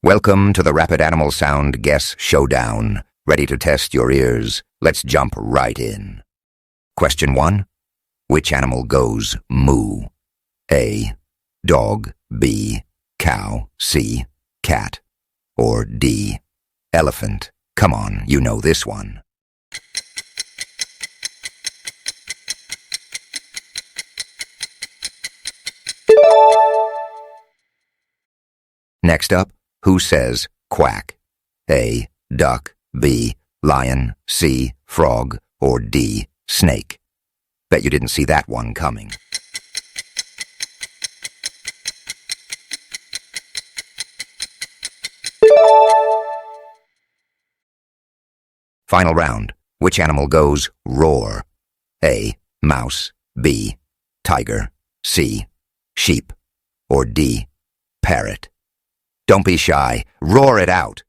Welcome to the Rapid Animal Sound Guess Showdown. Ready to test your ears? Let's jump right in. Question 1. Which animal goes moo? A. Dog. B. Cow. C. Cat. Or D. Elephant. Come on, you know this one. Next up, who says quack? A. Duck. B. Lion. C. Frog. Or D. Snake. Bet you didn't see that one coming. Final round. Which animal goes roar? A. Mouse. B. Tiger. C. Sheep. Or D. Parrot. Don't be shy. Roar it out.